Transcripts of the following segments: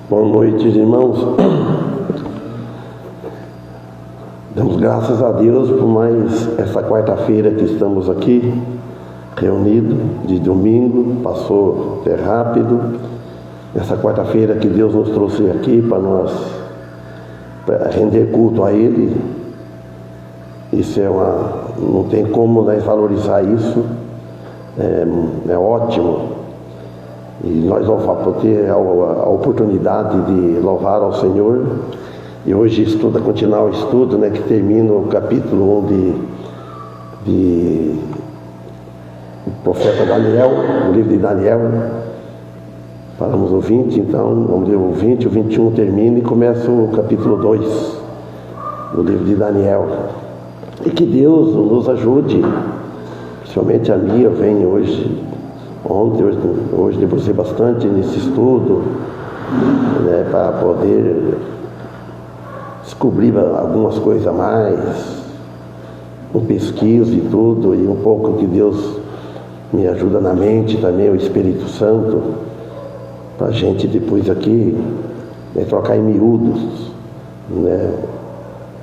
Boa noite, irmãos. Damos graças a Deus por mais essa quarta-feira que estamos aqui reunidos, de domingo, passou até rápido. Essa quarta-feira que Deus nos trouxe aqui para nós render culto a Ele. Isso não tem como nós valorizar isso, é ótimo. E nós vamos ter a oportunidade de louvar ao Senhor. E hoje continuar o estudo, que termina o capítulo 1 do profeta Daniel, o livro de Daniel. Falamos o 20, então vamos ler o 20, o 21 termina e começa o capítulo 2 do livro de Daniel. E que Deus nos ajude, principalmente a mim. Eu venho hoje debrucei bastante nesse estudo, para poder descobrir algumas coisas a mais, com pesquisa e tudo, e um pouco que Deus me ajuda na mente também, o Espírito Santo, para a gente depois aqui trocar em miúdos,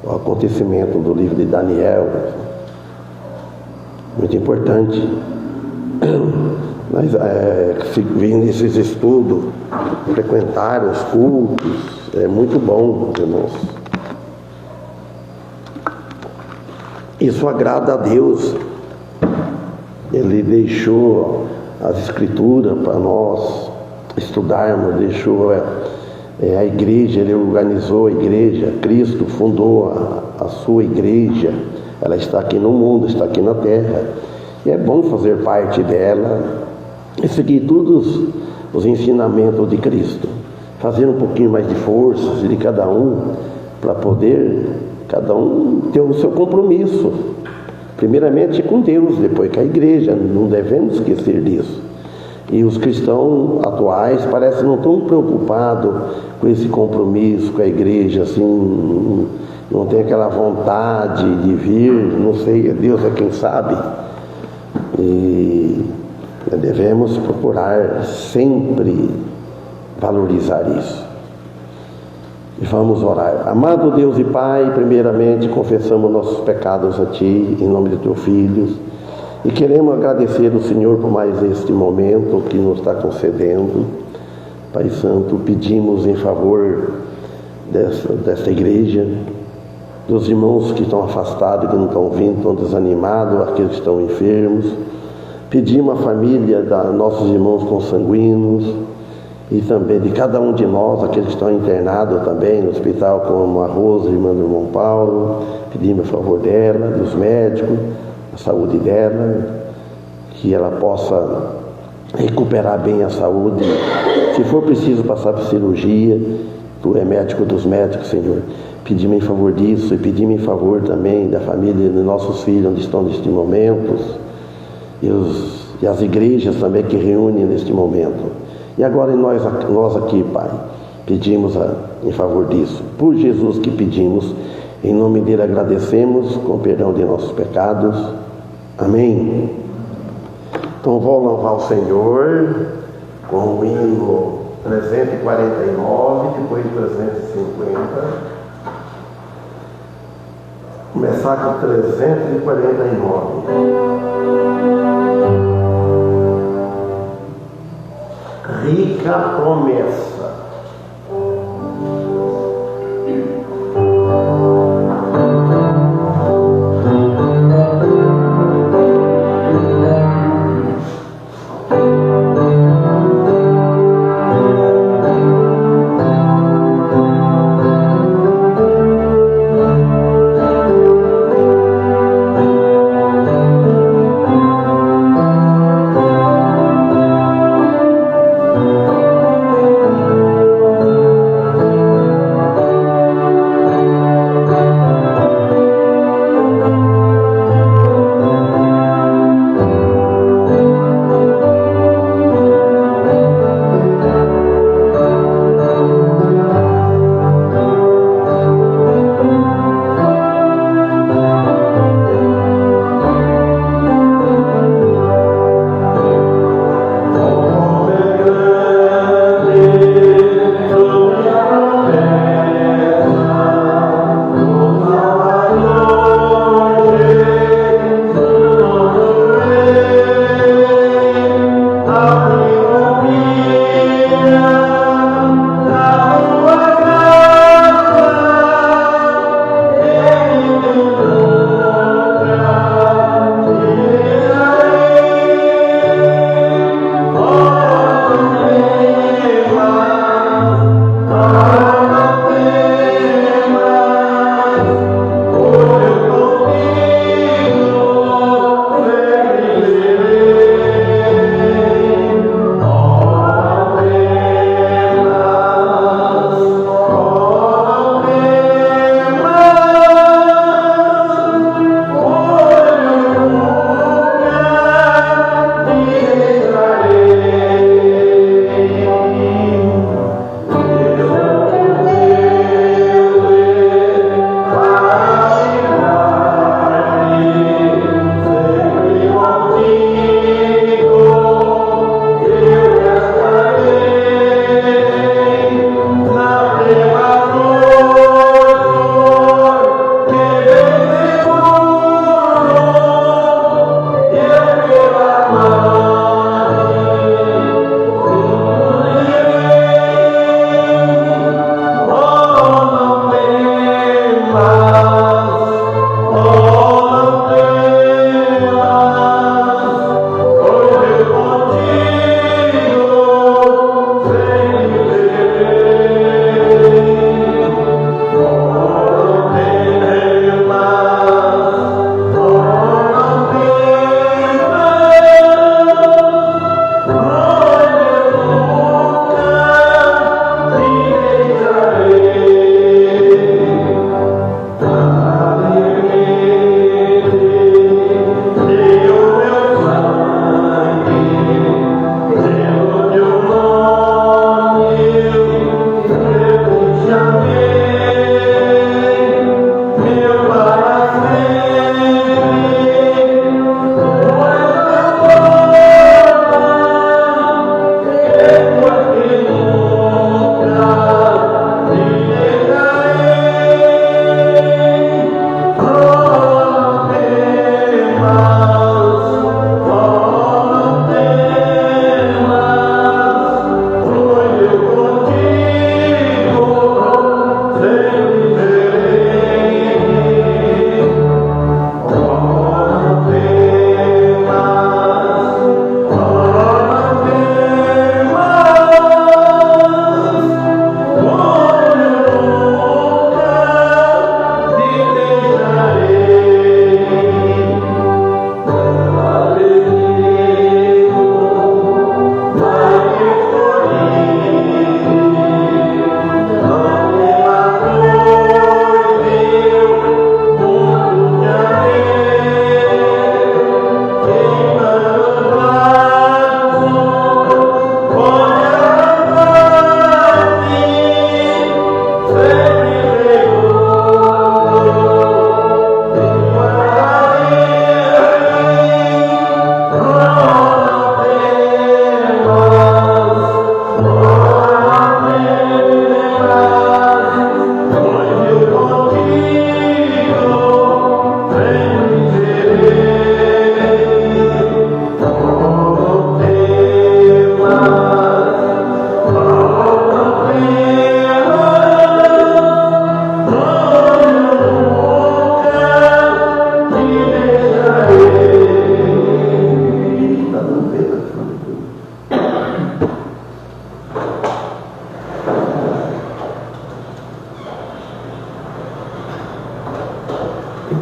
o acontecimento do livro de Daniel, muito importante. Mas vir nesses estudos, frequentar os cultos, é muito bom, irmãos. Isso agrada a Deus. Ele deixou as Escrituras para nós estudarmos, deixou a igreja, Ele organizou a igreja, Cristo fundou a sua igreja. Ela está aqui no mundo, está aqui na terra. E é bom fazer parte dela e seguir todos os ensinamentos de Cristo, fazer um pouquinho mais de força de cada um, para poder cada um ter o seu compromisso, primeiramente com Deus, depois com a igreja. Não devemos esquecer disso. E os cristãos atuais parecem não tão preocupados com esse compromisso com a igreja, assim, não tem aquela vontade de vir, não sei, Deus é quem sabe. E devemos procurar sempre valorizar isso. E vamos orar. Amado Deus e Pai, primeiramente confessamos nossos pecados a Ti, em nome de Teu Filho, e queremos agradecer ao Senhor por mais este momento que nos está concedendo. Pai Santo, pedimos em favor desta igreja, dos irmãos que estão afastados, que não estão vindo, estão desanimados, aqueles que estão enfermos. Pedimos a família dos nossos irmãos consanguíneos e também de cada um de nós, aqueles que estão internados também no hospital, como a Rosa, irmã do irmão Paulo. Pedimos a favor dela, dos médicos, a saúde dela, que ela possa recuperar bem a saúde. Se for preciso passar por cirurgia, Tu é médico dos médicos, Senhor. Pedimos em favor disso e pedimos em favor também da família dos nossos filhos, onde estão neste momento, e as igrejas também que reúnem neste momento. E agora nós aqui, Pai, pedimos em favor disso. Por Jesus que pedimos, em nome dele agradecemos, com perdão de nossos pecados. Amém. Então vou louvar o Senhor com o hino 349, depois 350. Começar com 349. Rica promessa.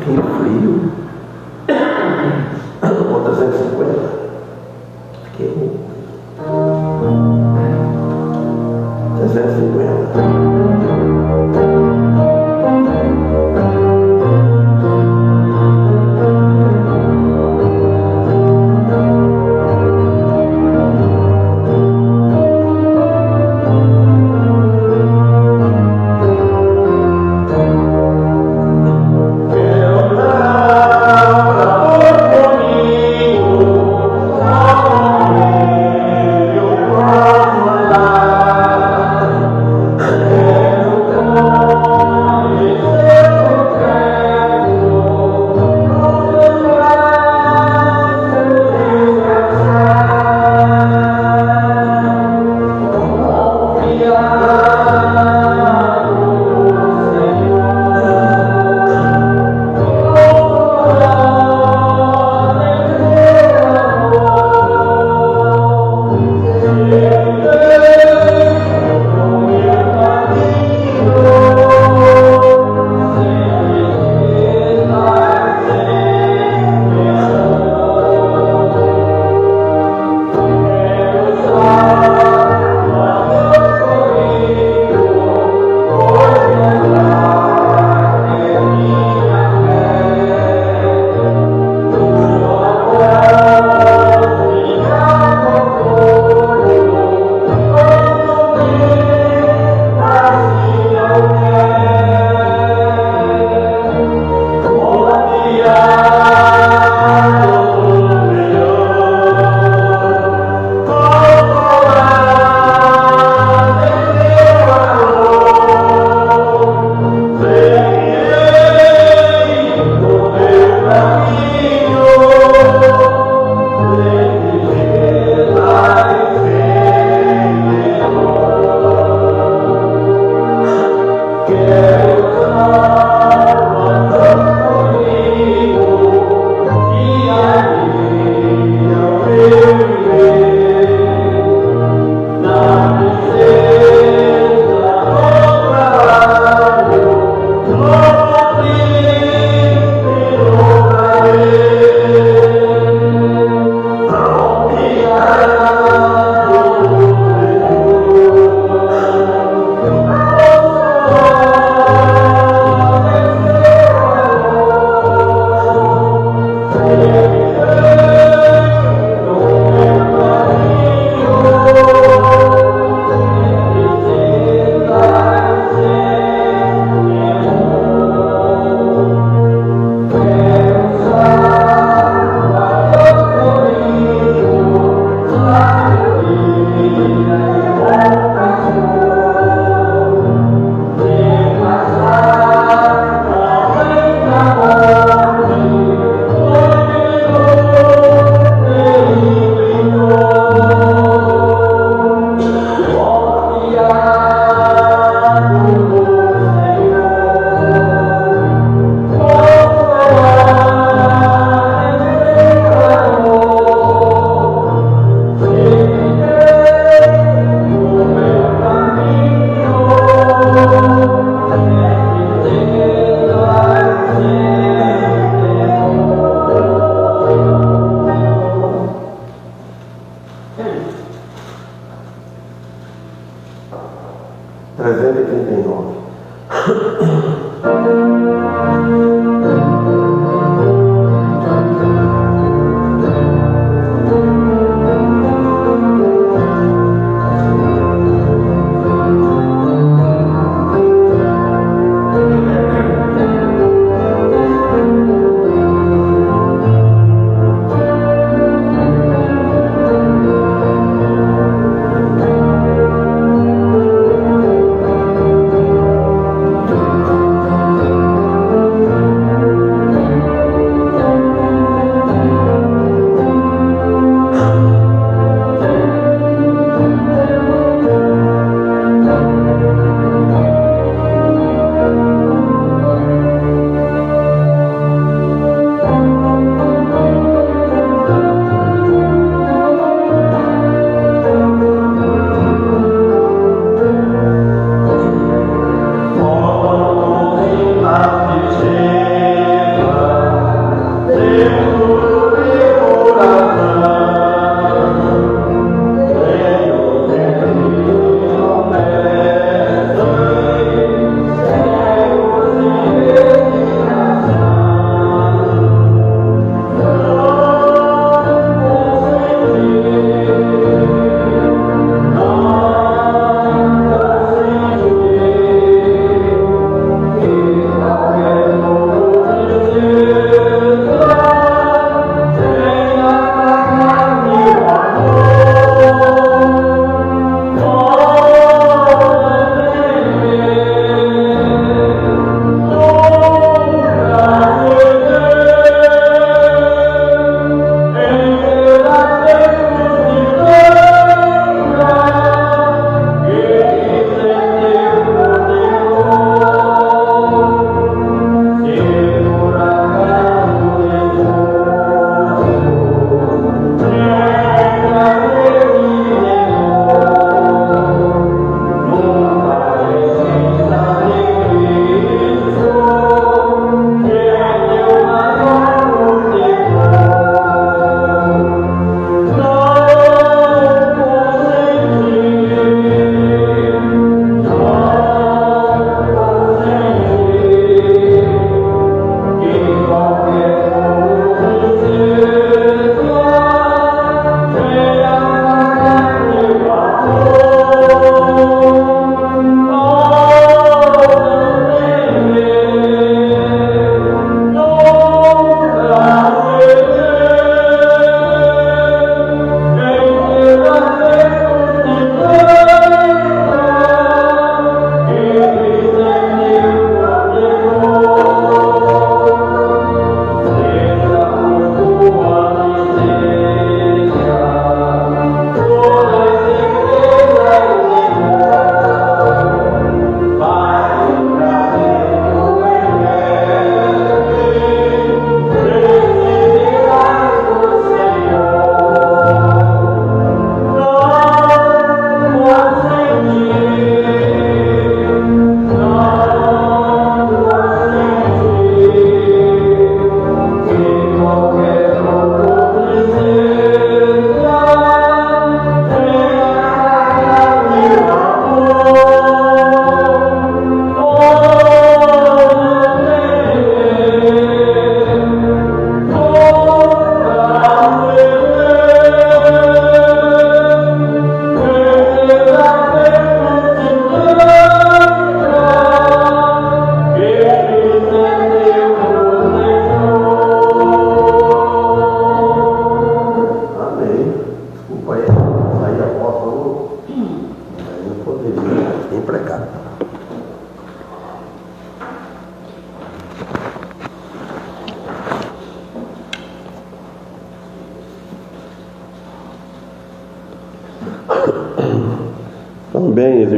Rio Frio. Ou 350. Fiquei com 350.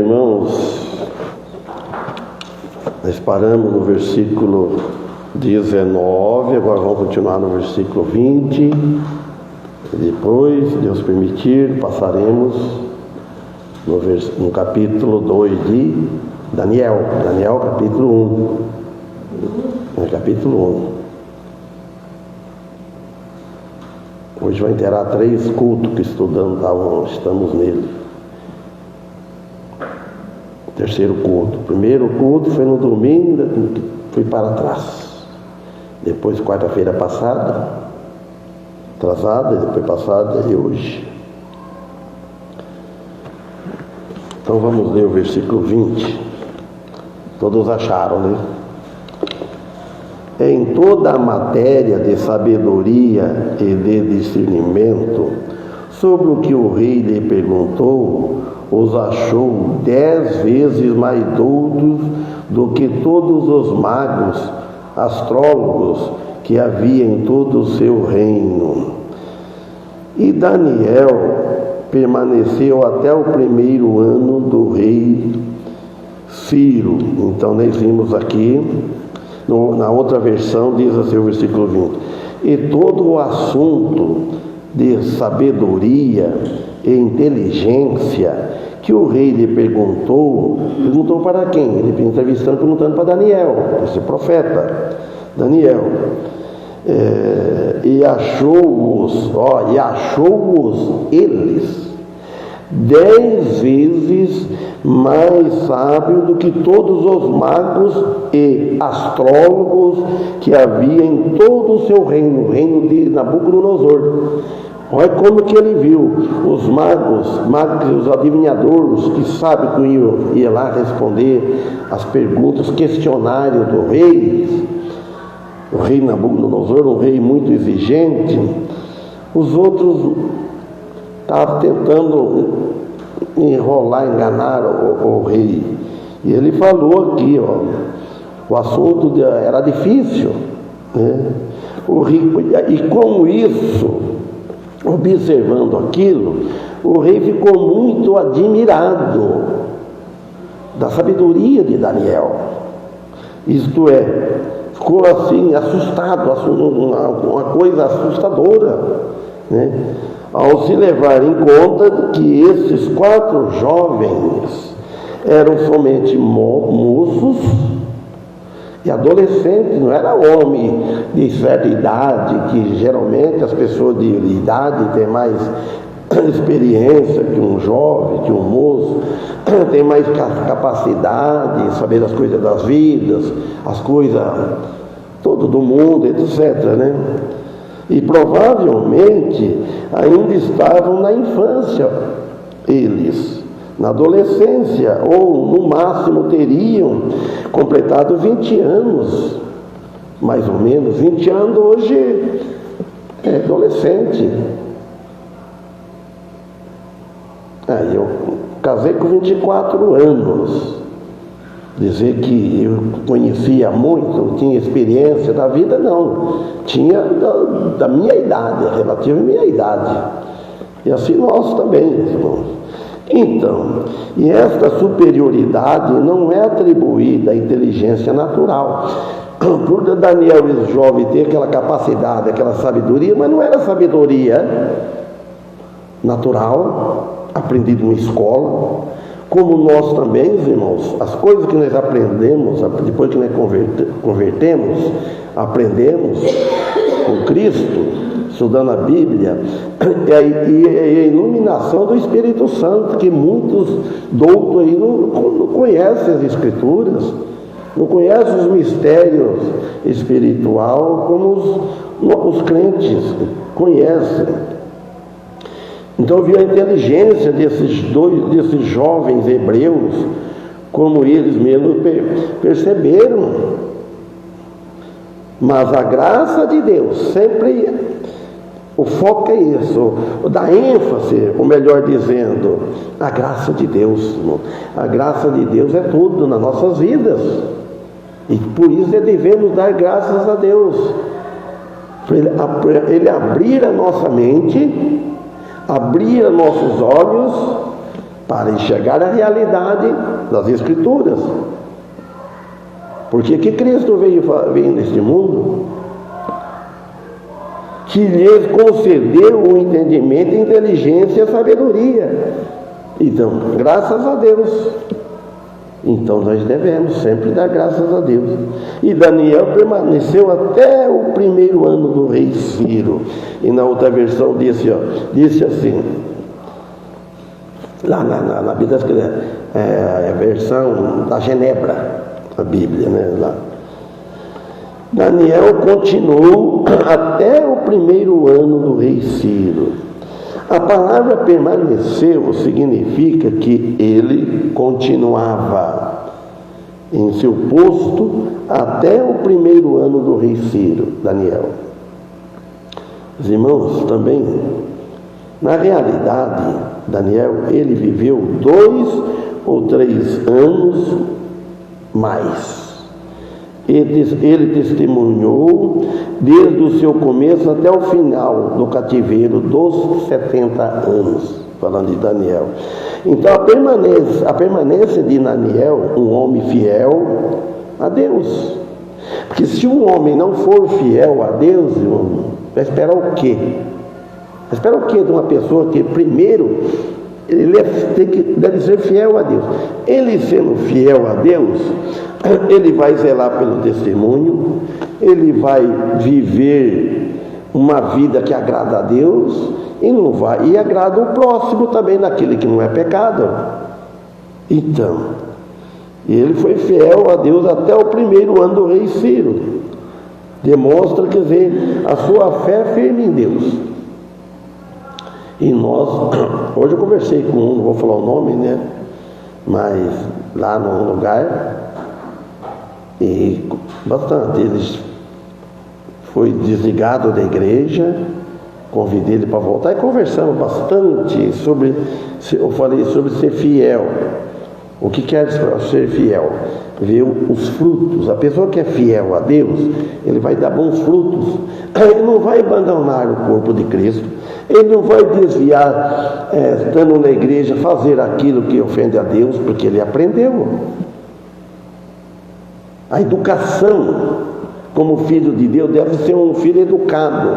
irmãos, nós paramos no versículo 19, agora vamos continuar no versículo 20. Depois, se Deus permitir, passaremos no capítulo 2 de Daniel. Daniel, capítulo 1. No capítulo 1. Hoje vai inteirar 3 cultos que estamos nele. Terceiro culto. O primeiro culto foi no domingo, fui para trás. Depois, quarta-feira passada, atrasada, depois passada e hoje. Então vamos ler o versículo 20. Todos acharam, né? Em toda a matéria de sabedoria e de discernimento, sobre o que o rei lhe perguntou, os achou 10 vezes mais doutos do que todos os magos, astrólogos que havia em todo o seu reino. E Daniel permaneceu até o primeiro ano do rei Ciro. Então nós vimos aqui, na outra versão diz assim o versículo 20: e todo o assunto de sabedoria e inteligência que o rei lhe perguntou para quem? Ele perguntando para Daniel, esse profeta Daniel. E achou-os eles 10 vezes mais sábio do que todos os magos e astrólogos que havia em todo o seu reino, o reino de Nabucodonosor. Olha como que ele viu os magos, os adivinhadores, que sabem que ia lá responder as perguntas, questionário do rei. O rei Nabucodonosor, um rei muito exigente. Os outros estavam tentando enrolar, enganar o rei. E ele falou aqui, o assunto era difícil, né? O rei, e com isso, observando aquilo, o rei ficou muito admirado da sabedoria de Daniel. Isto é, ficou assim, assustado, uma coisa assustadora, né? Ao se levar em conta que esses 4 jovens eram somente moços e adolescentes, não era homem de certa idade, que geralmente as pessoas de idade têm mais experiência que um jovem, que um moço, tem mais capacidade de saber as coisas das vidas, as coisas todo do mundo, etc., né? E provavelmente ainda estavam na infância eles, na adolescência, ou no máximo teriam completado 20 anos, mais ou menos. 20 anos hoje é adolescente. Eu casei com 24 anos. Dizer que eu conhecia muito, tinha experiência da vida, não. Tinha da minha idade, relativa à minha idade. E assim nós também, irmãos. Então, e esta superioridade não é atribuída à inteligência natural. Por Daniel, esse jovem, ter aquela capacidade, aquela sabedoria, mas não era sabedoria natural, aprendida em uma escola. Como nós também, irmãos, as coisas que nós aprendemos, depois que nós aprendemos com Cristo, estudando a Bíblia, e a iluminação do Espírito Santo, que muitos doutos aí não conhecem as Escrituras, não conhecem os mistérios espirituais como os crentes conhecem. Então viu a inteligência desses jovens hebreus, como eles mesmos perceberam. Mas a graça de Deus, sempre o foco é isso, dá ênfase, ou melhor dizendo, a graça de Deus. A graça de Deus é tudo nas nossas vidas. E por isso devemos dar graças a Deus. Ele abrir a nossa mente, abrir nossos olhos para enxergar a realidade das Escrituras. Porque que Cristo veio neste mundo? Que lhes concedeu o entendimento, a inteligência e a sabedoria. Então, graças a Deus. Então nós devemos sempre dar graças a Deus. E Daniel permaneceu até o primeiro ano do rei Ciro. E na outra versão disse assim, lá na Bíblia, a versão da Genebra, a Bíblia, né? Lá. Daniel continuou até o primeiro ano do rei Ciro. A palavra permaneceu significa que ele continuava em seu posto até o primeiro ano do rei Ciro, Daniel. Os irmãos, também, na realidade, Daniel, ele viveu 2 ou 3 anos mais. Ele testemunhou desde o seu começo até o final do cativeiro dos 70 anos, falando de Daniel. Então a permanência de Daniel, um homem fiel a Deus. Porque se um homem não for fiel a Deus, vai esperar o quê? Vai esperar o quê de uma pessoa que primeiro ele deve ser fiel a Deus? Ele sendo fiel a Deus, ele vai zelar pelo testemunho, ele vai viver uma vida que agrada a Deus e agrada o próximo também, naquele que não é pecado. Então, ele foi fiel a Deus até o primeiro ano do rei Ciro. Demonstra, quer dizer, a sua fé firme em Deus. E nós, hoje eu conversei com um, não vou falar o nome, né? Mas lá num lugar, e bastante, ele foi desligado da igreja, convidei ele para voltar e conversamos bastante sobre, eu falei sobre ser fiel. O que quer ser fiel? Ver os frutos. A pessoa que é fiel a Deus, ele vai dar bons frutos. Ele não vai abandonar o corpo de Cristo. Ele não vai desviar, estando na igreja, fazer aquilo que ofende a Deus, porque ele aprendeu. A educação, como filho de Deus, deve ser um filho educado,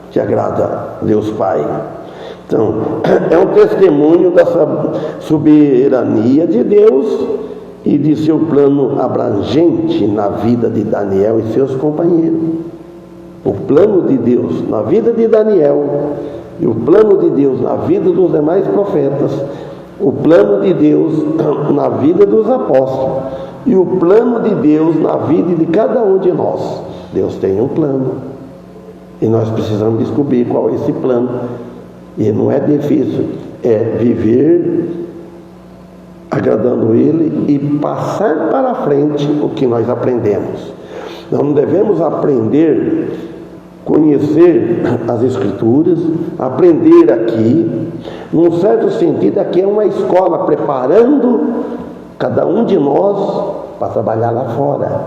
que agrada a Deus Pai. Então, é um testemunho da soberania de Deus e de seu plano abrangente na vida de Daniel e seus companheiros. O plano de Deus na vida de Daniel e o plano de Deus na vida dos demais profetas, o plano de Deus na vida dos apóstolos e o plano de Deus na vida de cada um de nós. Deus tem um plano e nós precisamos descobrir qual é esse plano. E não é difícil, é viver agradando Ele e passar para frente o que nós aprendemos. Nós não devemos aprender, conhecer as Escrituras, aprender aqui. Num certo sentido, aqui é uma escola preparando cada um de nós para trabalhar lá fora,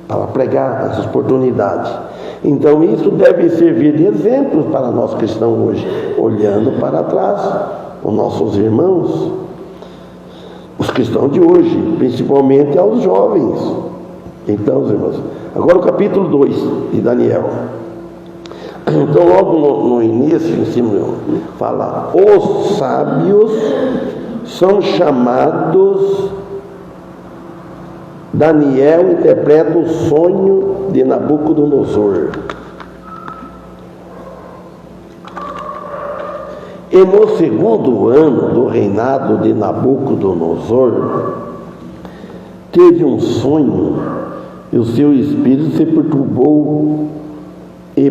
para pregar as oportunidades. Então isso deve servir de exemplo para nós cristãos hoje, olhando para trás, os nossos irmãos, os cristãos de hoje, principalmente aos jovens. Então, irmãos, agora o capítulo 2 de Daniel. Então, logo no início, em cima, fala: os sábios são chamados. Daniel interpreta o sonho de Nabucodonosor. E no segundo ano do reinado de Nabucodonosor, teve um sonho, e o seu espírito se perturbou e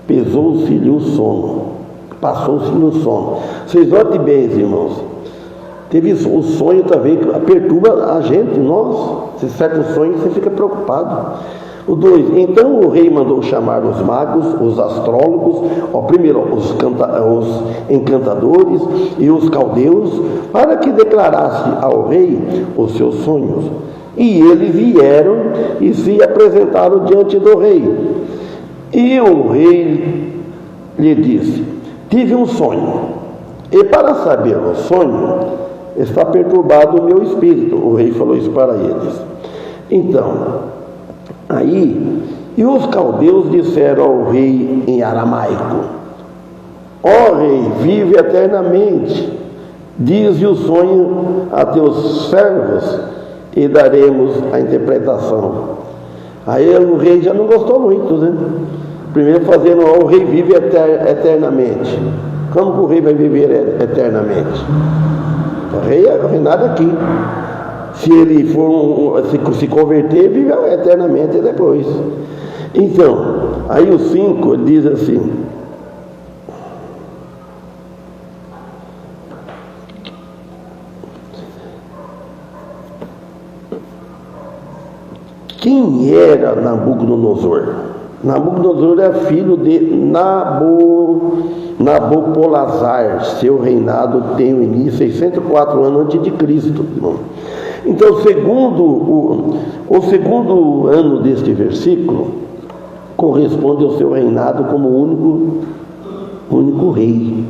pesou-se-lhe o sono. Passou-se-lhe o sono. Vocês notem bem, irmãos. Teve o sonho também, que perturba a gente, nós. Se certo sonho, você fica preocupado. O 2, então o rei mandou chamar os magos, os astrólogos, primeiro os encantadores e os caldeus, para que declarasse ao rei os seus sonhos. E eles vieram e se apresentaram diante do rei. E o rei lhe disse: tive um sonho. E para saber o sonho, está perturbado o meu espírito. O rei falou isso para eles. Então, aí, e os caldeus disseram ao rei em aramaico: ó rei, vive eternamente, dize o sonho a teus servos e daremos a interpretação. Aí o rei já não gostou muito, né? Primeiro fazendo: ó, o rei vive eternamente. Como que o rei vai viver eternamente? O rei é reinado aqui. Se ele for se converter, vive eternamente depois. Então, aí o 5 diz assim: quem era Nabucodonosor? Nabucodonosor é filho de Nabopolassar. Seu reinado tem o início 604 anos antes de Cristo. Então, o segundo ano deste versículo corresponde ao seu reinado como único rei.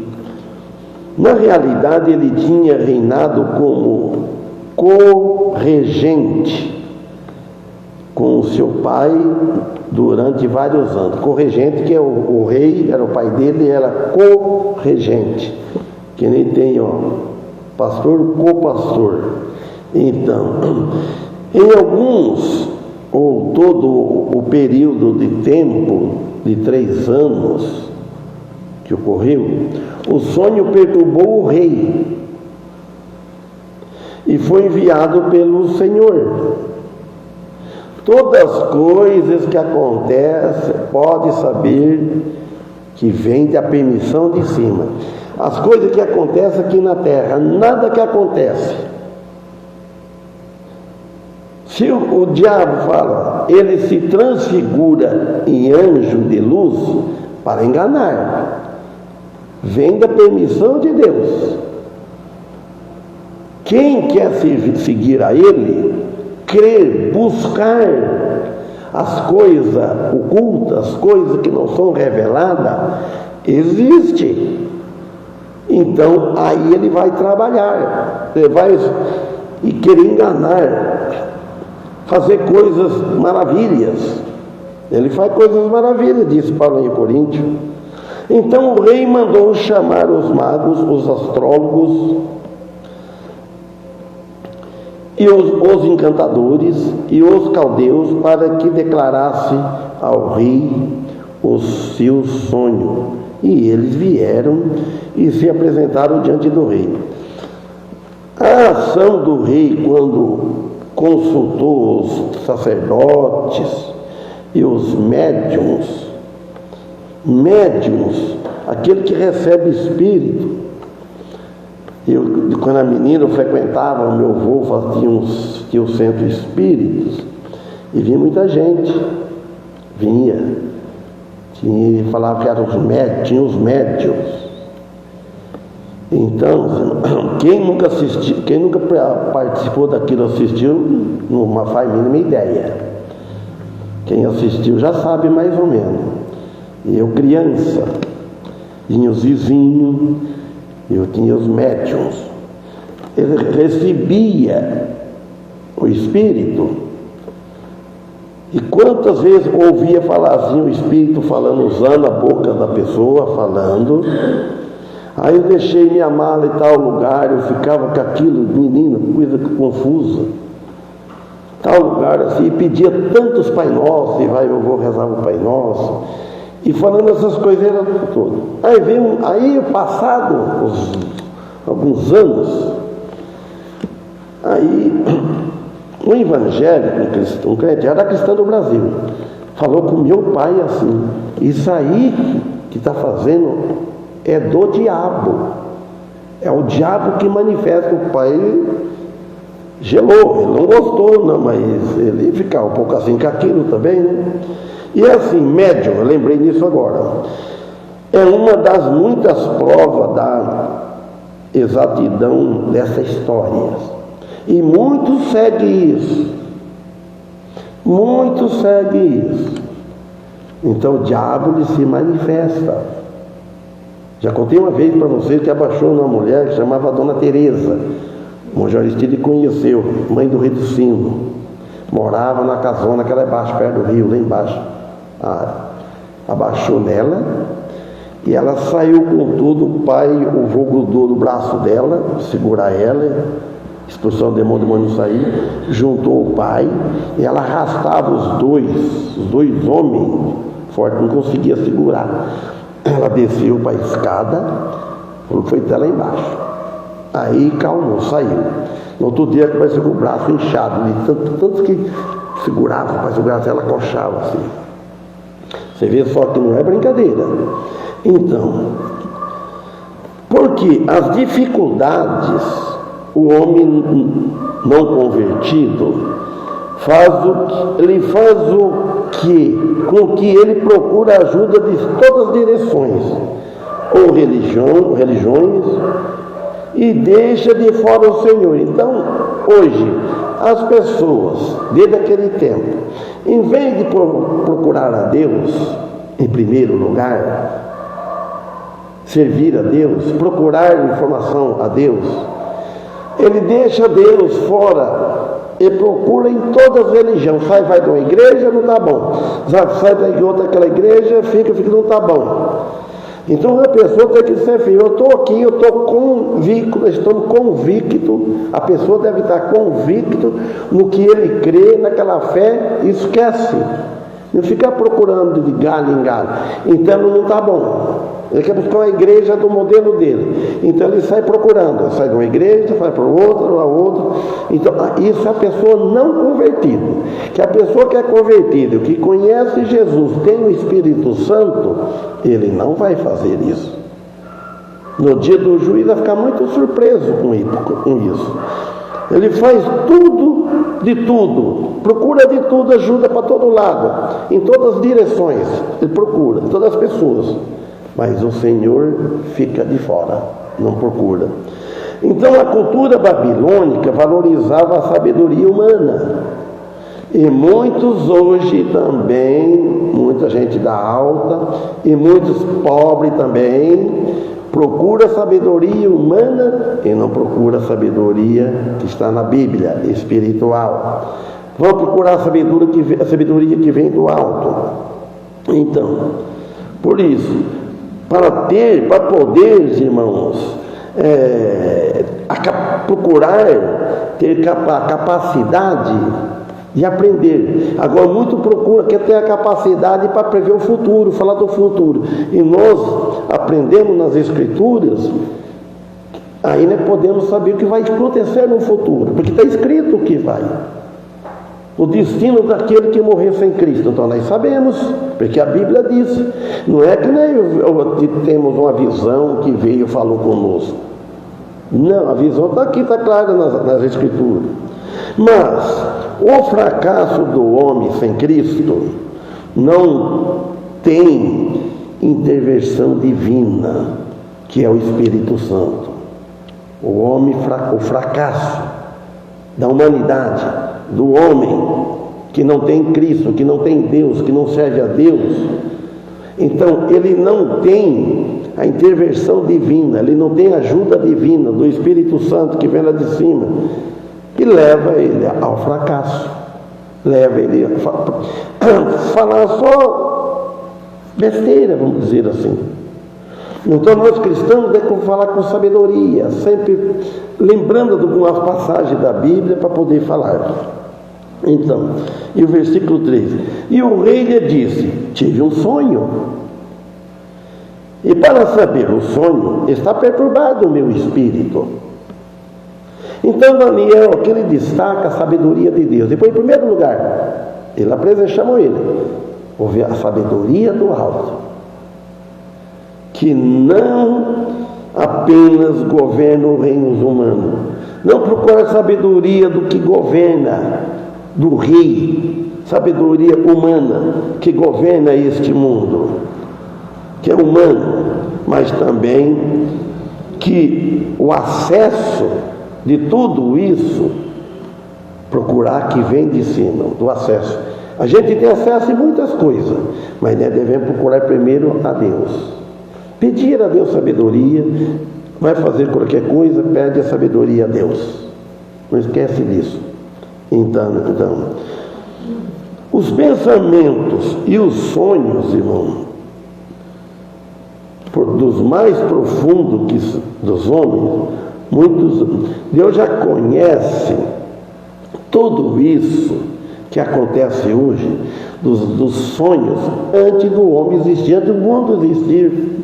Na realidade, ele tinha reinado como co-regente com o seu pai durante vários anos. Co-regente, que é o rei, era o pai dele, era co-regente. Que nem tem, pastor, co-pastor. Então, em alguns, ou todo o período de tempo de 3 anos que ocorreu, o sonho perturbou o rei e foi enviado pelo Senhor. Todas as coisas que acontecem, pode saber que vem da permissão de cima. As coisas que acontecem aqui na terra, nada que acontece. Se o diabo fala, ele se transfigura em anjo de luz para enganar. Vem da permissão de Deus. Quem quer seguir a ele, crer, buscar as coisas ocultas, as coisas que não são reveladas, existe. Então, aí ele vai trabalhar, ele vai e querer enganar, fazer coisas maravilhas. Ele faz coisas maravilhas, disse Paulo em Coríntios. Então o rei mandou chamar os magos, os astrólogos, e os encantadores e os caldeus para que declarasse ao rei o seu sonho. E eles vieram e se apresentaram diante do rei. A ação do rei, quando consultou os sacerdotes e os médiuns, aquele que recebe espírito. Quando a menina frequentava, o meu avô tinha um centro de espíritos, e vinha muita gente, falava que eram tinha os médiuns. Então, quem nunca participou daquilo, assistiu, não faz a mínima ideia. Quem assistiu já sabe mais ou menos. Eu, criança, tinha os vizinhos, eu tinha os médiuns. Ele recebia o espírito, e quantas vezes ouvia falar assim, o espírito falando, usando a boca da pessoa, falando. Aí eu deixei minha mala em tal lugar, eu ficava com aquilo, menino, coisa confusa. Tal lugar assim, e pedia tantos Pai Nosso, e eu vou rezar o Pai Nosso, e falando essas coisas todas. Aí passado alguns anos, aí um evangélico, um crente, era cristão do Brasil, falou com meu pai assim: isso aí que está fazendo é do diabo, é o diabo que manifesta. O pai gelou, ele não gostou, não, mas ele ficava um pouco assim com aquilo também, né? E assim, médium, eu lembrei disso agora, é uma das muitas provas da exatidão dessa história. E muitos seguem isso. Então o diabo ele se manifesta. Já contei uma vez para vocês que abaixou uma mulher que chamava Dona Teresa. O Monge Aristide conheceu, mãe do Rei do Sino. Morava na casona que era embaixo, perto do rio, lá embaixo. Abaixou nela e ela saiu com tudo. O pai, o vô grudou do braço dela, segurar ela, expulsão do demônio não sair. Juntou o pai e ela arrastava os dois homens fortes, não conseguia segurar. Ela desceu para a escada, foi até lá embaixo. Aí calmou, saiu. No outro dia começou com o braço inchado, tanto que segurava, para segurar, ela coxava assim. Você vê só que não é brincadeira. Então, porque as dificuldades, o homem não convertido com que ele procura ajuda de todas as direções, ou religiões, e deixa de fora o Senhor. Então, hoje, as pessoas, desde aquele tempo, em vez de procurar a Deus, em primeiro lugar, servir a Deus, procurar informação a Deus, ele deixa Deus fora e procura em todas as religiões. Vai de uma igreja, não está bom. Sai da outra aquela igreja, fica, não está bom. Então a pessoa tem que ser firme. Eu estou aqui, eu estou convicto, estamos convictos. A pessoa deve estar convicto no que ele crê, naquela fé, e esquece. Não fica procurando de galho em galho. Então não está bom. Ele quer buscar uma igreja do modelo dele. Então ele sai procurando. Sai de uma igreja, vai para outra. Então isso é a pessoa não convertida. Que a pessoa que é convertida, que conhece Jesus, tem o Espírito Santo, ele não vai fazer isso. No dia do juízo vai ficar muito surpreso com isso. Ele faz tudo, de tudo, procura de tudo, ajuda para todo lado, em todas as direções, ele procura, todas as pessoas, mas o Senhor fica de fora, não procura. Então a cultura babilônica valorizava a sabedoria humana, e muitos hoje também, muita gente da alta, e muitos pobres também, procura sabedoria humana e não procura a sabedoria que está na Bíblia, espiritual. Vão procurar a sabedoria que vem do alto. Então, por isso, para poder, irmãos, procurar ter a capacidade de aprender. Agora, muito procura, quer ter a capacidade para prever o futuro, falar do futuro. E nós aprendemos nas Escrituras, aí nós podemos saber o que vai acontecer no futuro, porque está escrito o que vai. O destino daquele que morrer sem Cristo. Então nós sabemos, porque a Bíblia diz. Não é que nós temos uma visão que veio e falou conosco. Não, a visão está aqui, está clara nas Escrituras. Mas o fracasso do homem sem Cristo não tem intervenção divina, que é o Espírito Santo. O fracasso da humanidade, do homem que não tem Cristo, que não tem Deus, que não serve a Deus, então ele não tem a intervenção divina, ele não tem a ajuda divina do Espírito Santo que vem lá de cima, e leva ele ao fracasso, leva ele a falar só besteira, vamos dizer assim. Então nós cristãos temos que falar com sabedoria, sempre lembrando de algumas passagens da Bíblia para poder falar. Então, e o versículo 13: e o rei lhe disse: tive um sonho, e para saber o sonho está perturbado o meu espírito. Então Daniel, aqui ele destaca a sabedoria de Deus. Depois, em primeiro lugar, chamou ele, houve a sabedoria do alto, que não apenas governa os reinos humanos, não procura a sabedoria do que governa, do rei, sabedoria humana que governa este mundo, que é humano, mas também que o acesso de tudo isso, procurar que vem de cima, do acesso. A gente tem acesso a muitas coisas, mas nós devemos procurar primeiro a Deus. Pedir a Deus sabedoria, vai fazer qualquer coisa, pede a sabedoria a Deus. Não esquece disso. Então, os pensamentos e os sonhos, irmão, dos mais profundos dos homens, Deus já conhece tudo isso que acontece hoje, dos sonhos, antes do homem existir, antes do mundo existir.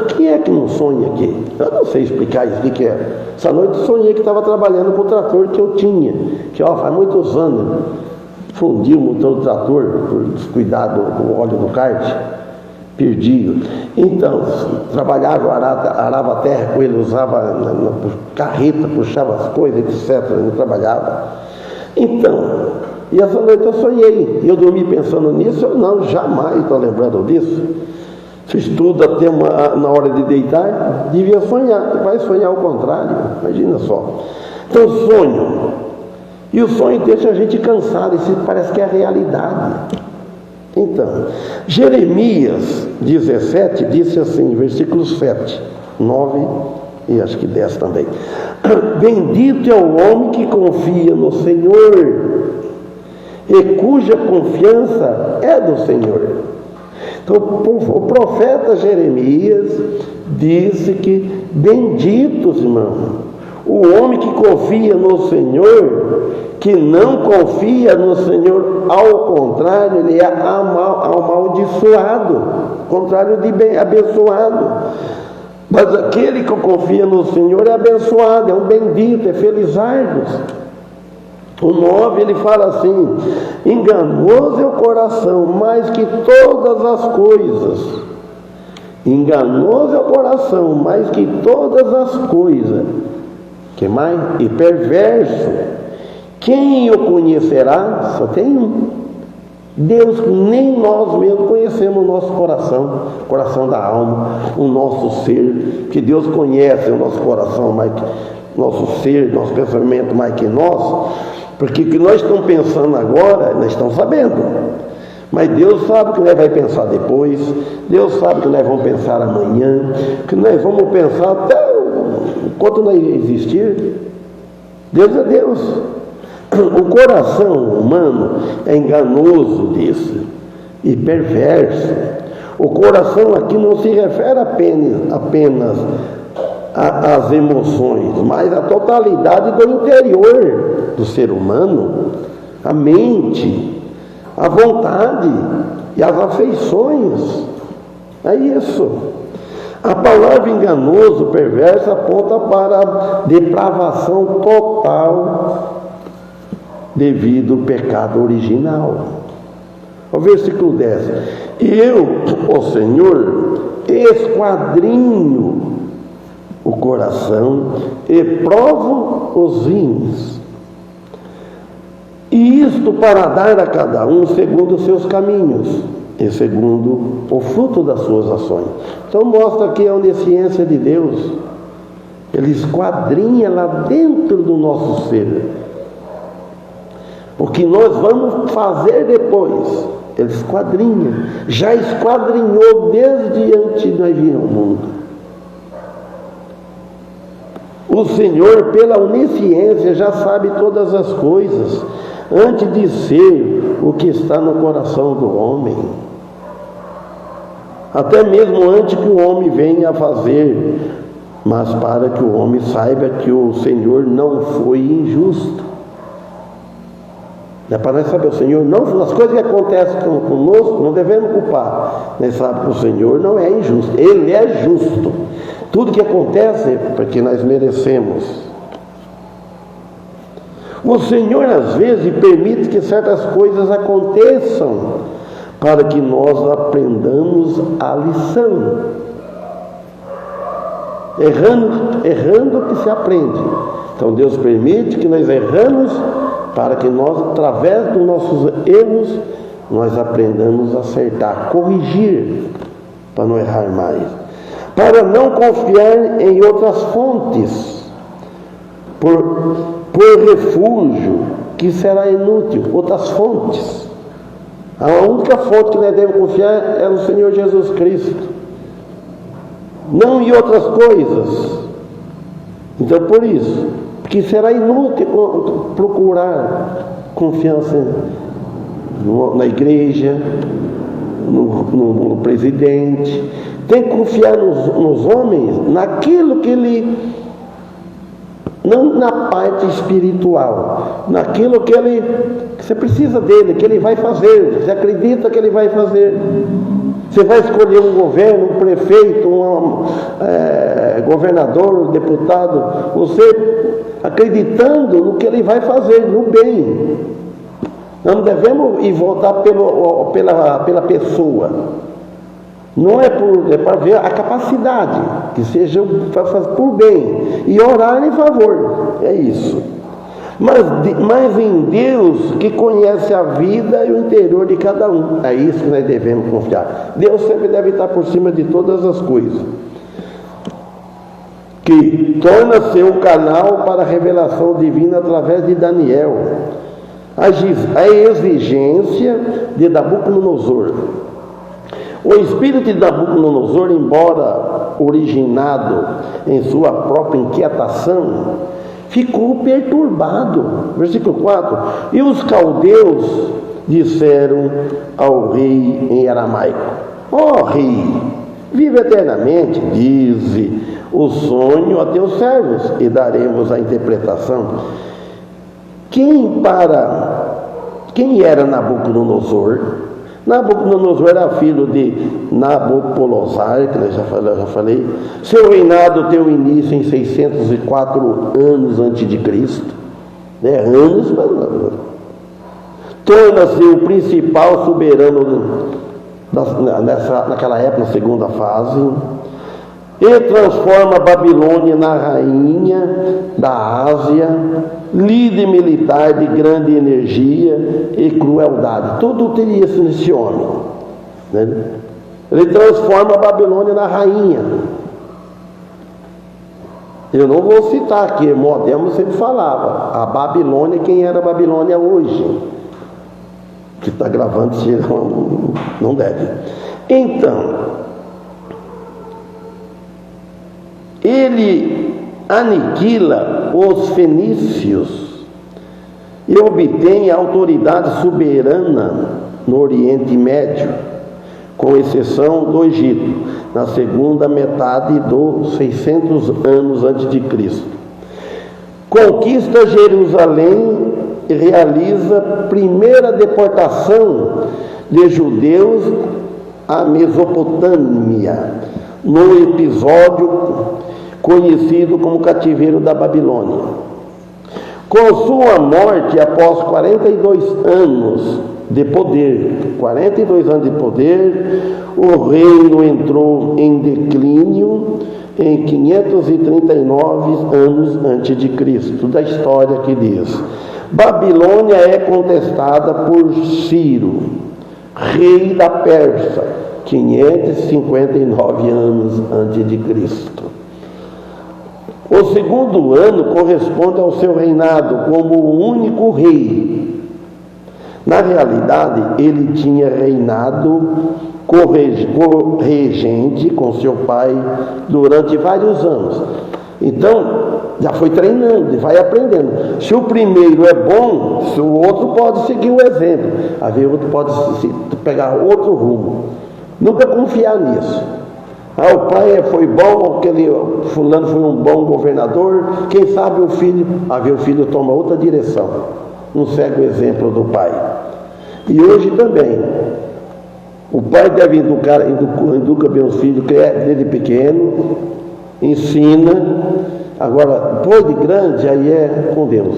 Quem é que não sonha aqui? Eu não sei explicar isso que é. Essa noite eu sonhei que estava trabalhando com o trator que eu tinha, que faz muitos anos fundiu o motor do trator por descuidar do óleo do kart, perdido. Então, trabalhava, arava a terra com ele, usava carreta, puxava as coisas, etc. Não trabalhava. Então, e essa noite eu sonhei. Eu dormi pensando nisso? Eu não, jamais estou lembrando disso. Se estuda até na hora de deitar, devia sonhar. Vai sonhar ao contrário, imagina só. Então, sonho. E o sonho deixa a gente cansado, isso parece que é a realidade. Então, Jeremias 17 disse assim, versículos 7, 9 e acho que 10 também. Bendito é o homem que confia no Senhor e cuja confiança é do Senhor. Então, o profeta Jeremias disse que benditos, irmão, o homem que confia no Senhor, que não confia no Senhor, ao contrário, ele é amaldiçoado, contrário de bem, abençoado. Mas aquele que confia no Senhor é abençoado, é um bendito, é felizardos. O 9 ele fala assim: enganoso é o coração mais que todas as coisas. Enganoso é o coração mais que todas as coisas. Que mais? E perverso. Quem o conhecerá? Só tem um. Deus, nem nós mesmos conhecemos o nosso coração, o coração da alma, o nosso ser, que Deus conhece o nosso coração mais que nosso ser, nosso pensamento mais que nós, porque o que nós estamos pensando agora, nós estamos sabendo, mas Deus sabe o que nós vamos pensar depois, Deus sabe o que nós vamos pensar amanhã, o que nós vamos pensar até enquanto nós existir. Deus é Deus. O coração humano é enganoso disso e perverso. O coração aqui não se refere apenas às emoções, mas à totalidade do interior do ser humano, a mente, a vontade e as afeições. É isso. A palavra enganoso, perverso, aponta para a depravação total devido ao pecado original. O versículo 10. E eu, o Senhor, esquadrinho o coração e provo os rins. E isto para dar a cada um segundo os seus caminhos e segundo o fruto das suas ações. Então mostra aqui a onisciência de Deus. Ele esquadrinha lá dentro do nosso ser. O que nós vamos fazer depois, ele esquadrinha. Já esquadrinhou desde antes de nós vir ao mundo. O Senhor, pela onisciência, já sabe todas as coisas, antes de ser o que está no coração do homem. Até mesmo antes que o homem venha a fazer, mas para que o homem saiba que o Senhor não foi injusto. É para nós saber, o Senhor não, as coisas que acontecem conosco, não devemos culpar. Nós sabemos que o Senhor não é injusto, Ele é justo. Tudo que acontece é porque nós merecemos. O Senhor às vezes permite que certas coisas aconteçam para que nós aprendamos a lição. Errando que se aprende. Então Deus permite que nós erramos para que nós, através dos nossos erros, nós aprendamos a acertar, corrigir, para não errar mais. Para não confiar em outras fontes, por refúgio, que será inútil, outras fontes. A única fonte que nós devemos confiar é no Senhor Jesus Cristo. não em outras coisas. Então, por isso, porque será inútil procurar confiança na igreja, no presidente. Tem que confiar nos homens, naquilo que ele, não na parte espiritual, naquilo que você precisa dele, que ele vai fazer, você acredita que ele vai fazer. Você vai escolher um governo, um prefeito, governador, deputado, você acreditando no que ele vai fazer, no bem. Nós não devemos ir votar pela pessoa. Não é para ver a capacidade, que seja para fazer por bem e orar em favor. É isso. Mas em Deus, que conhece a vida e o interior de cada um. É isso que nós devemos confiar. Deus sempre deve estar por cima de todas as coisas. Que torna-se um canal para a revelação divina através de Daniel. A exigência de Nabucodonosor. O espírito de Nabucodonosor, embora originado em sua própria inquietação, ficou perturbado. Versículo 4. E os caldeus disseram ao rei em aramaico: ó rei, vive eternamente, dize o sonho a teus servos, e daremos a interpretação. Quem era Nabucodonosor? Nabucodonosor era filho de Nabopolassar, que eu já falei. Seu reinado teve início em 604 anos antes de Cristo. Anos, mas não. Torna-se o principal soberano naquela época, na segunda fase. E transforma a Babilônia na rainha da Ásia, líder militar de grande energia e crueldade. Tudo teria isso nesse homem, né? Ele transforma a Babilônia na rainha. Eu não vou citar aqui, Modemo sempre falava. A Babilônia, quem era a Babilônia hoje? Que está gravando, não deve. Então, ele aniquila os fenícios e obtém autoridade soberana no Oriente Médio, com exceção do Egito, na segunda metade dos 600 anos antes de Cristo. Conquista Jerusalém e realiza a primeira deportação de judeus à Mesopotâmia, no episódio conhecido como cativeiro da Babilônia. Com sua morte, após 42 anos de poder, o reino entrou em declínio em 539 anos antes de Cristo, da história que diz. Babilônia é contestada por Ciro, rei da Pérsia, 559 anos antes de Cristo. O segundo ano corresponde ao seu reinado como o único rei. Na realidade, ele tinha reinado corregente com seu pai durante vários anos. Então, já foi treinando, vai aprendendo. Se o primeiro é bom, se o outro pode seguir o exemplo. Às vezes o outro pode pegar outro rumo. Nunca confiar nisso. O pai foi bom, fulano foi um bom governador, quem sabe o filho, o filho toma outra direção, não segue o exemplo do pai. E hoje também, o pai deve educa bem os filhos, que é desde pequeno, ensina, agora, depois de grande, aí é com Deus.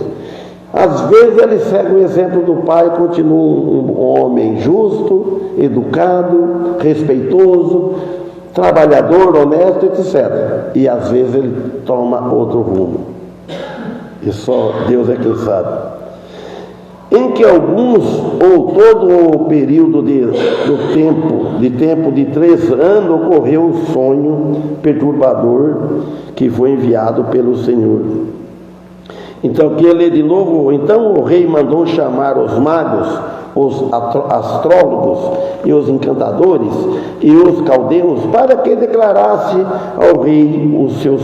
Às vezes ele segue o exemplo do pai, continua um homem justo, educado, respeitoso, trabalhador, honesto, etc. E às vezes ele toma outro rumo. E só Deus é quem sabe. Em que alguns, ou todo o período de tempo de 3 anos, ocorreu um sonho perturbador que foi enviado pelo Senhor. Então, que ler de novo. Então o rei mandou chamar os magos, os astrólogos e os encantadores e os caldeus para que declarasse ao rei o seu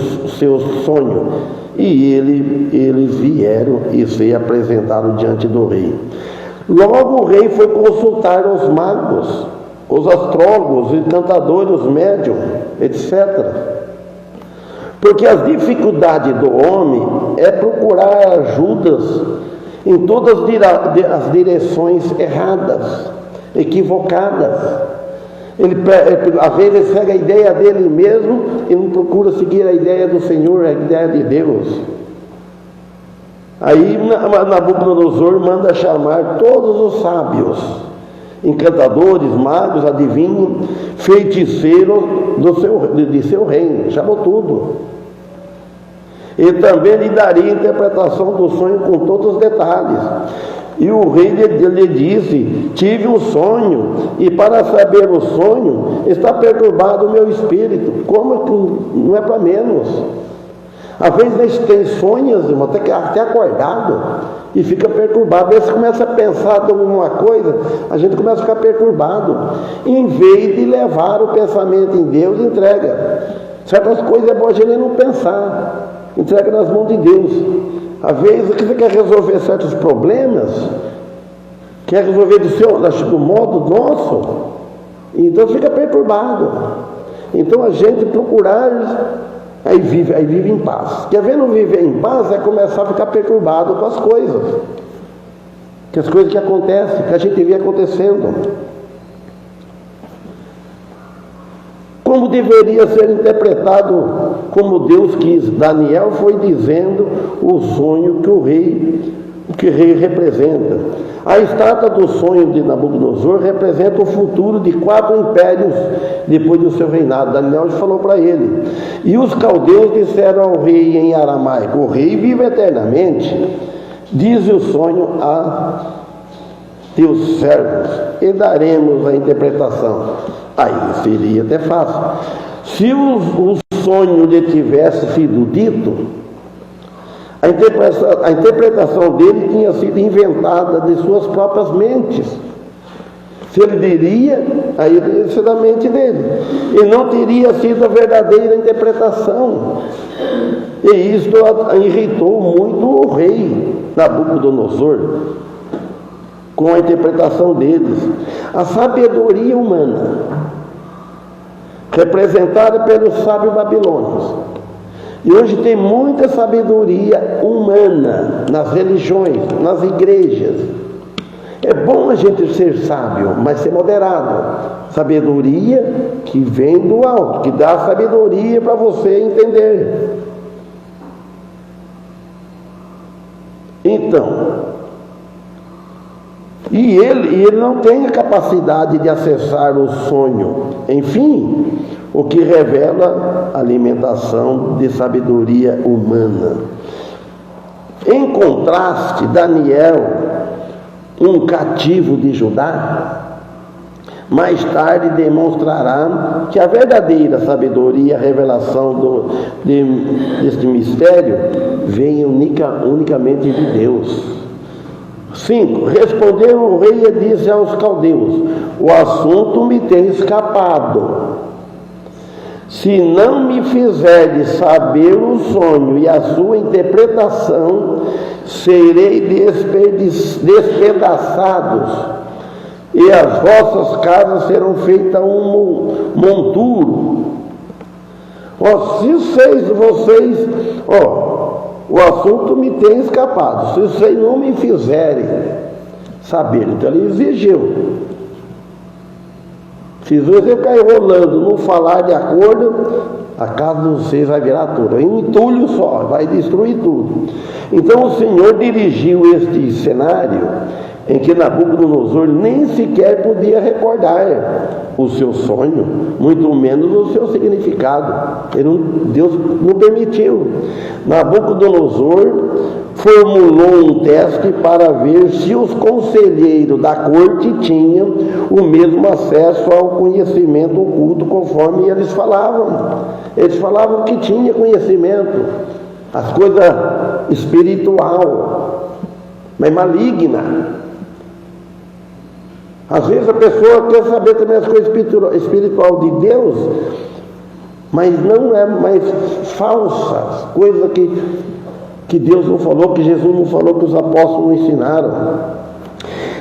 sonho. E eles vieram e se apresentaram diante do rei. Logo o rei foi consultar os magos, os astrólogos, os encantadores, os médiums, etc. Porque as dificuldades do homem é procurar ajudas em todas as direções erradas, equivocadas. Às vezes ele segue a ideia dele mesmo e não procura seguir a ideia do Senhor, a ideia de Deus. Aí Nabucodonosor manda chamar todos os sábios, encantadores, magos, adivinhos, feiticeiros de seu reino. Chamou tudo. E também lhe daria interpretação do sonho com todos os detalhes. E o rei lhe disse: tive um sonho, e para saber o sonho está perturbado o meu espírito. Como que não é para menos? Às vezes a gente tem sonhos, irmão, até acordado, e fica perturbado. Às vezes começa a pensar em alguma coisa, a gente começa a ficar perturbado. Em vez de levar o pensamento em Deus, entrega. Certas coisas é bom a gente não pensar. Entrega nas mãos de Deus. Às vezes você quer resolver certos problemas, quer resolver do modo nosso, então fica perturbado. Então a gente procurar, aí vive em paz. Quer ver não viver em paz é começar a ficar perturbado com as coisas, que acontecem, que a gente vê acontecendo. Como deveria ser interpretado, como Deus quis. Daniel foi dizendo o sonho que o rei representa. A estátua do sonho de Nabucodonosor representa o futuro de 4 impérios depois do seu reinado. Daniel falou para ele. E os caldeus disseram ao rei em aramaico: o rei vive eternamente. Diz o sonho a teus servos e daremos a interpretação. Aí seria até fácil. Se o sonho lhe tivesse sido dito, a interpretação dele tinha sido inventada de suas próprias mentes. Se ele diria, aí ia ser da mente dele. E não teria sido a verdadeira interpretação. E isso irritou muito o rei Nabucodonosor com a interpretação deles. A sabedoria humana, representada pelos sábios babilônios. E hoje tem muita sabedoria humana nas religiões, nas igrejas. É bom a gente ser sábio, mas ser moderado. Sabedoria que vem do alto, que dá sabedoria para você entender. Então, e ele não tem a capacidade de acessar o sonho. Enfim, o que revela a alimentação de sabedoria humana. Em contraste, Daniel, um cativo de Judá, mais tarde demonstrará que a verdadeira sabedoria, a revelação deste mistério, vem unicamente de Deus. 5. Respondeu o rei e disse aos caldeus: o assunto me tem escapado. Se não me fizerdes saber o sonho e a sua interpretação, serei despedaçados, e as vossas casas serão feitas um monturo. O assunto me tem escapado. Se vocês não me fizerem saber, então ele exigiu. Se você cair rolando, não falar de acordo, a casa de vocês vai virar tudo. Um entulho só, vai destruir tudo. Então o Senhor dirigiu este cenário em que Nabucodonosor nem sequer podia recordar o seu sonho, muito menos o seu significado. Deus não permitiu. Nabucodonosor formulou um teste para ver se os conselheiros da corte tinham o mesmo acesso ao conhecimento oculto, conforme eles falavam. Eles falavam que tinha conhecimento. as coisas espiritual, mas maligna. Às vezes a pessoa quer saber também as coisas espiritual de Deus, mas não é mais falsas, coisas que Deus não falou, que Jesus não falou, que os apóstolos não ensinaram.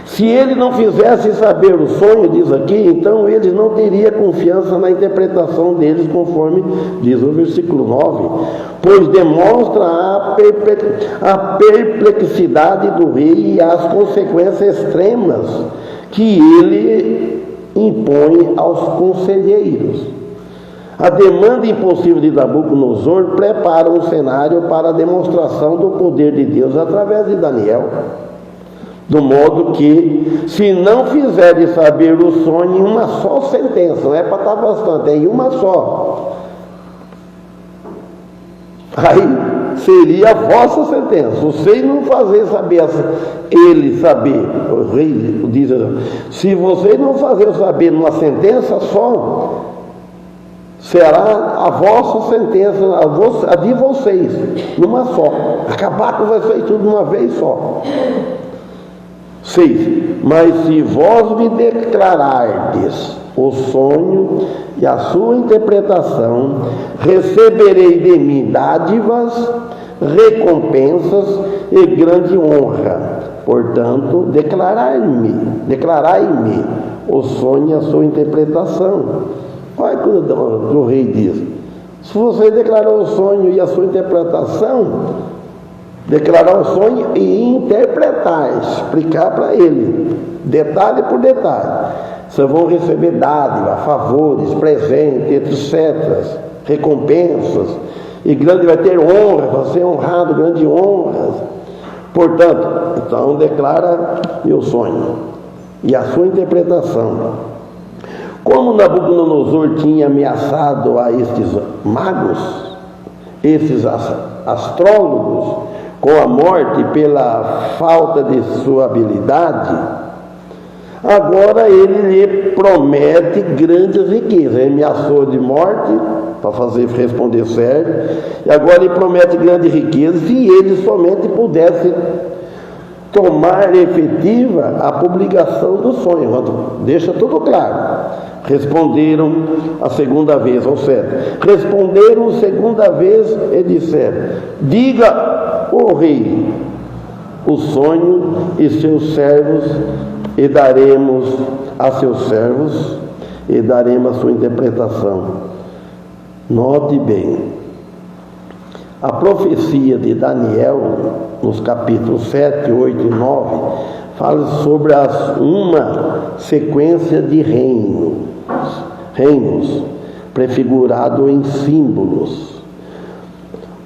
Se ele não fizesse saber o sonho, diz aqui, então ele não teria confiança na interpretação deles, conforme diz o versículo 9, pois demonstra a perplexidade do rei e as consequências extremas que ele impõe aos conselheiros. A demanda impossível de Nabucodonosor prepara um cenário para a demonstração do poder de Deus através de Daniel. Do modo que, se não fizerem saber o sonho em uma só sentença, não é para estar bastante, é em uma só, aí seria a vossa sentença. Vocês não fazerem saber, ele saber, o rei diz assim, se vocês não fazerem saber numa sentença só, será a vossa sentença, a de vocês, numa só. Acabar com vocês tudo de uma vez só. 6. Mas se vós me declarardes o sonho e a sua interpretação, receberei de mim dádivas, recompensas e grande honra. Portanto, declarai-me o sonho e a sua interpretação. Olha o que o rei diz. Se você declarar o sonho e a sua interpretação, declarar o sonho e interpretar, explicar para ele, detalhe por detalhe, vocês vão receber dádiva, favores, presentes, etc., recompensas, e grande vai ter honra, vai ser honrado, grande honra. Portanto, então declara meu sonho e a sua interpretação. Como Nabucodonosor tinha ameaçado a estes magos, esses astrólogos, com a morte pela falta de sua habilidade, agora ele lhe promete grandes riquezas. Ele ameaçou de morte para responder sério, e agora ele promete grandes riquezas se ele somente pudesse tomar efetiva a publicação do sonho. Deixa tudo claro. Responderam a segunda vez, ou seja, responderam a segunda vez e disseram: diga, ó rei, o sonho e seus servos, e daremos a seus servos, e daremos a sua interpretação. Note bem, a profecia de Daniel, nos capítulos 7, 8 e 9, fala sobre uma sequência de reinos, prefigurado em símbolos,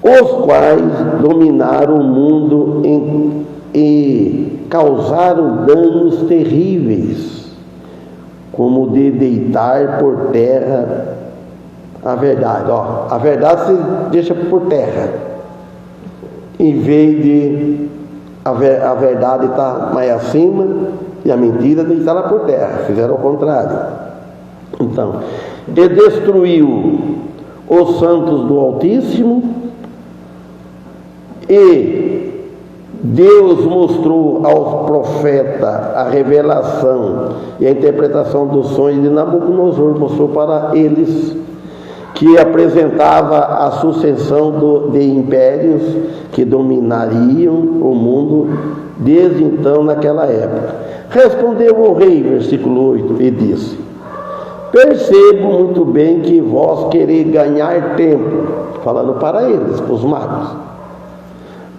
os quais dominaram o mundo e causaram danos terríveis, como de deitar por terra a verdade. A verdade se deixa por terra, em vez de a verdade estar mais acima e a mentira deitada por terra. Fizeram o contrário. Então, ele destruiu os santos do Altíssimo, e Deus mostrou ao profeta a revelação e a interpretação dos sonhos de Nabucodonosor, mostrou para eles que apresentava a sucessão de impérios que dominariam o mundo desde então, naquela época. Respondeu o rei, versículo 8, e disse: percebo muito bem que vós quereis ganhar tempo, falando para eles, para os magos,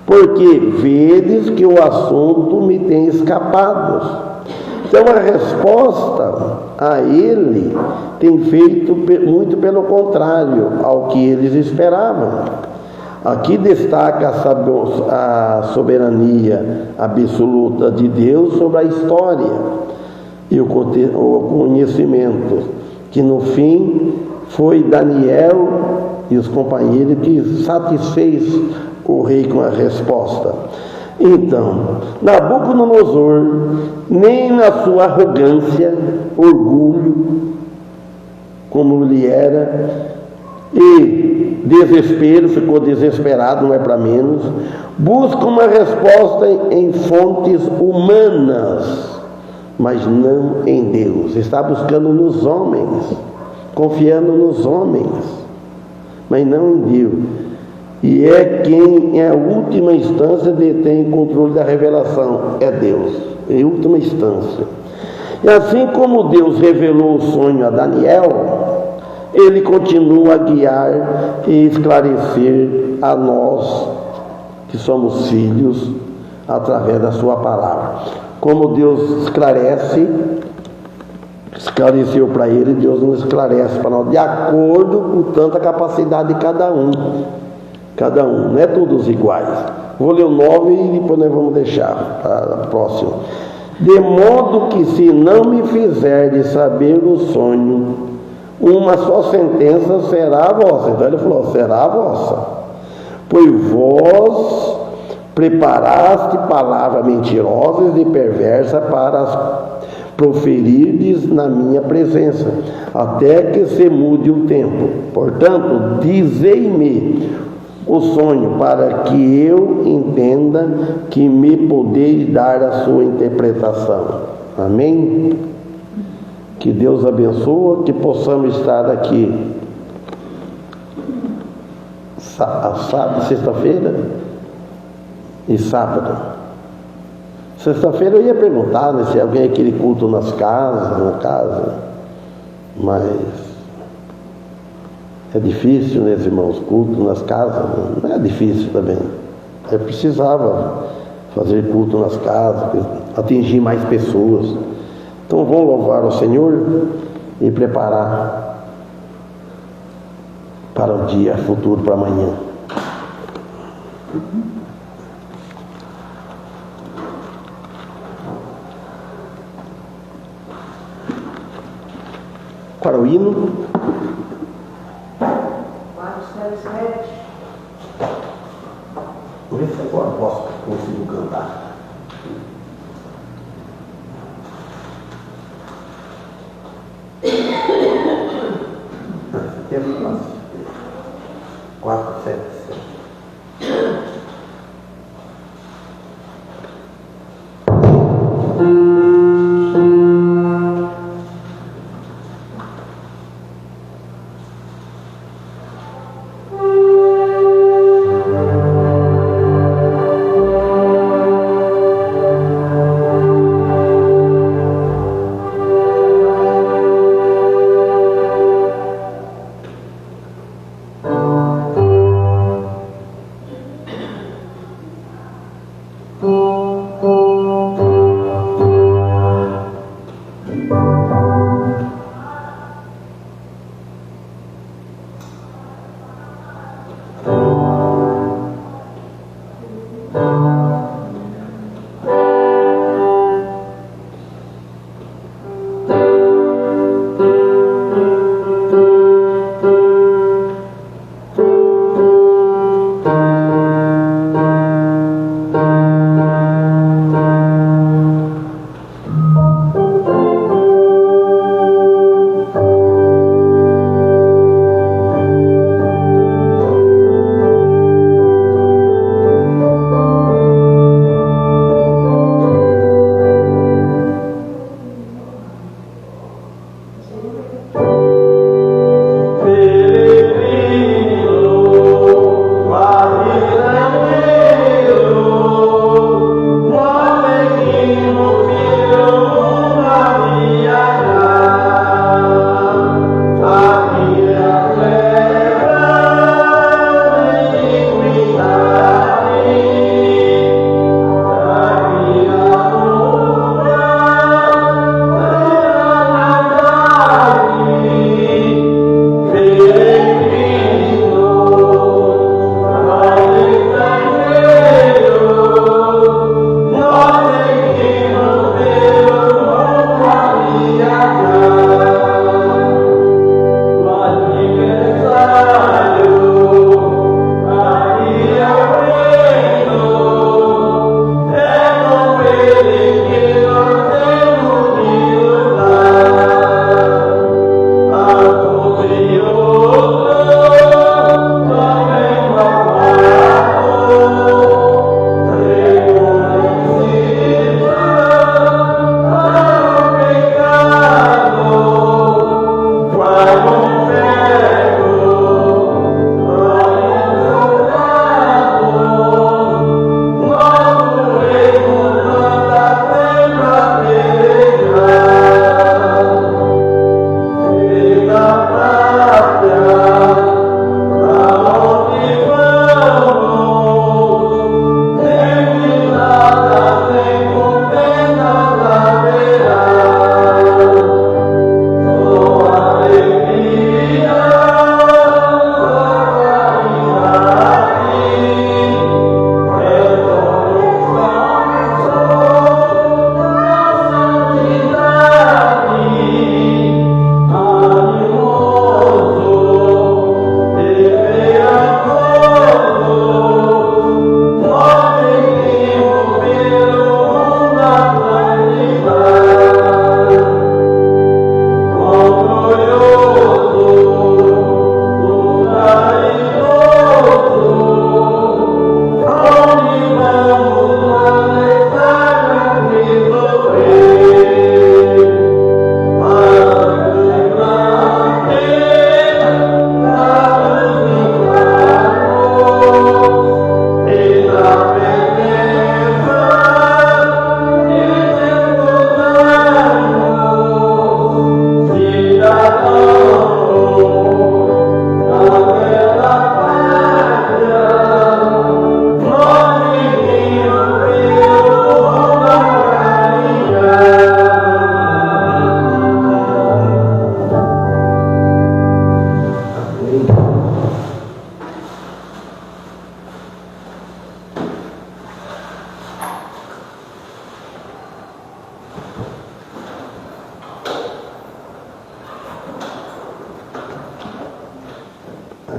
porque vedes que o assunto me tem escapado. Então a resposta a ele tem feito muito pelo contrário ao que eles esperavam. Aqui destaca a soberania absoluta de Deus sobre a história e o conhecimento, que no fim foi Daniel e os companheiros que satisfez o rei com a resposta. Então, Nabucodonosor, nem na sua arrogância, orgulho, como lhe era, e desespero, ficou desesperado, não é para menos, busca uma resposta em fontes humanas, mas não em Deus. Está buscando nos homens, confiando nos homens, mas não em Deus. E é quem, em última instância, detém o controle da revelação, é Deus, em última instância. E assim como Deus revelou o sonho a Daniel, Ele continua a guiar e esclarecer a nós, que somos filhos, através da sua palavra. Como Deus esclareceu para ele, Deus nos esclarece para nós, de acordo com tanta capacidade de cada um, não é todos iguais. Vou ler o 9 e depois nós vamos deixar para a próxima. De modo que, se não me fizerdes saber o sonho, uma só sentença será a vossa. Então ele falou, será a vossa, pois vós preparaste palavras mentirosas e perversas para as proferirdes na minha presença, até que se mude o tempo. Portanto, dizei-me o sonho, para que eu entenda, que me podeis dar a sua interpretação. Amém? Que Deus abençoe, que possamos estar aqui sexta-feira e sábado. Sexta-feira eu ia perguntar, né, se alguém aquele culto na casa, mas é difícil, né, irmãos, culto nas casas, não é difícil também. Eu precisava fazer culto nas casas, atingir mais pessoas. Então vamos louvar o Senhor e preparar para o dia futuro, para amanhã. Para o hino. Vou ver se agora posso conseguir cantar. Temos 4, 7, 7.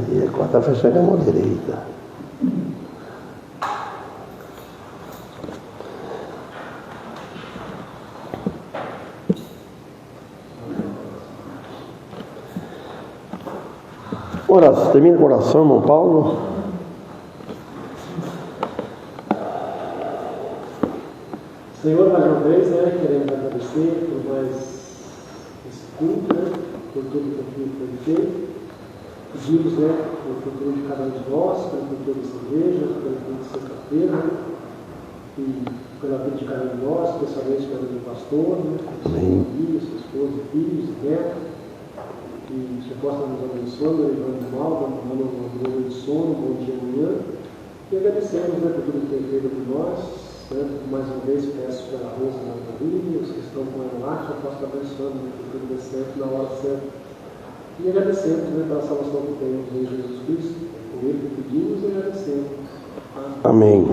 Aí, agora está fechando a mão direita. Oração, termina com oração, irmão Paulo. Senhor, mais uma vez, queremos agradecer por mais esse culto, por tudo que foi feito. Pedimos pelo futuro de cada um de nós, pelo futuro dessa igreja, pelo futuro de sexta-feira, e pela vida de cada um de nós, especialmente pela vida do pastor, sua família, sua esposa, filhos e netos. Que o Senhor possa nos abençoar, levando mal, dando uma boa noite de sono, um bom dia amanhã. E agradecemos por tudo que tem feito por nós. Mais uma vez peço pela Rosa e pela Maria, os que estão com ela lá, que eu possa estar abençoando que tudo dê certo na hora certa. E agradecemos pela salvação que temos em Jesus Cristo, por ele que pedimos e agradecemos. Amém.